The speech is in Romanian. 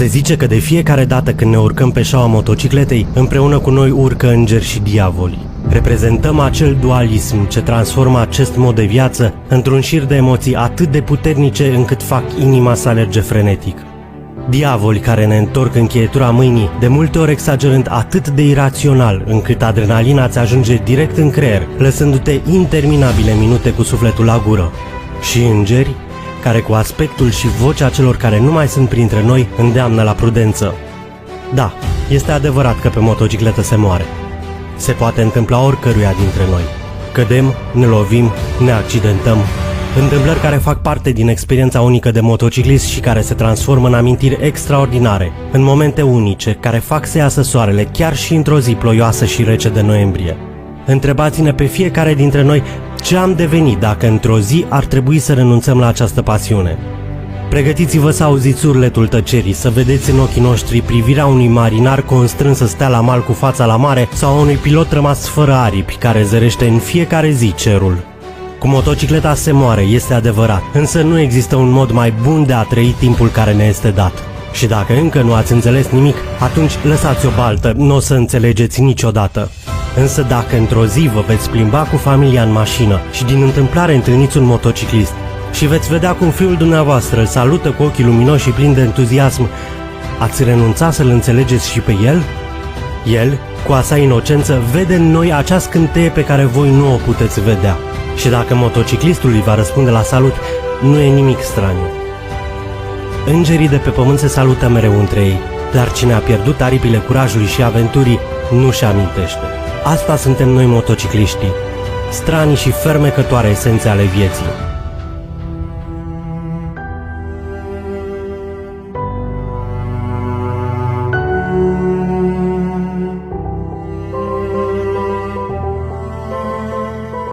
Se zice că de fiecare dată când ne urcăm pe șaua motocicletei, împreună cu noi urcă îngeri și diavoli. Reprezentăm acel dualism ce transformă acest mod de viață într-un șir de emoții atât de puternice încât fac inima să alerge frenetic. Diavoli care ne întorc încheietura mâinii, de multe ori exagerând atât de irațional încât adrenalina ți ajunge direct în creier, lăsându-te interminabile minute cu sufletul la gură. Și îngeri care cu aspectul și vocea celor care nu mai sunt printre noi îndeamnă la prudență. Da, este adevărat că pe motocicletă se moare. Se poate întâmpla oricăruia dintre noi. Cădem, ne lovim, ne accidentăm. Întâmplări care fac parte din experiența unică de motociclist și care se transformă în amintiri extraordinare, în momente unice care fac să iasă soarele chiar și într-o zi ploioasă și rece de noiembrie. Întrebați-ne pe fiecare dintre noi ce am devenit dacă într-o zi ar trebui să renunțăm la această pasiune. Pregătiți-vă să auziți urletul tăcerii, să vedeți în ochii noștri privirea unui marinar constrâns să stea la mal cu fața la mare sau a unui pilot rămas fără aripi care zărește în fiecare zi cerul. Cu motocicleta se moare, este adevărat, însă nu există un mod mai bun de a trăi timpul care ne este dat. Și dacă încă nu ați înțeles nimic, atunci lăsați o baltă, nu o să înțelegeți niciodată. Însă dacă într-o zi vă veți plimba cu familia în mașină și din întâmplare întâlniți un motociclist și veți vedea cum fiul dumneavoastră îl salută cu ochii luminoși și plini de entuziasm, ați renunța să-l înțelegeți și pe el? El, cu a sa inocență, vede în noi acea scânteie pe care voi nu o puteți vedea. Și dacă motociclistul îi va răspunde la salut, nu e nimic straniu. Îngerii de pe pământ se salută mereu între ei, dar cine a pierdut aripile curajului și aventurii nu-și amintește. Asta suntem noi motocicliștii, stranii și fermecătoare esențe ale vieții.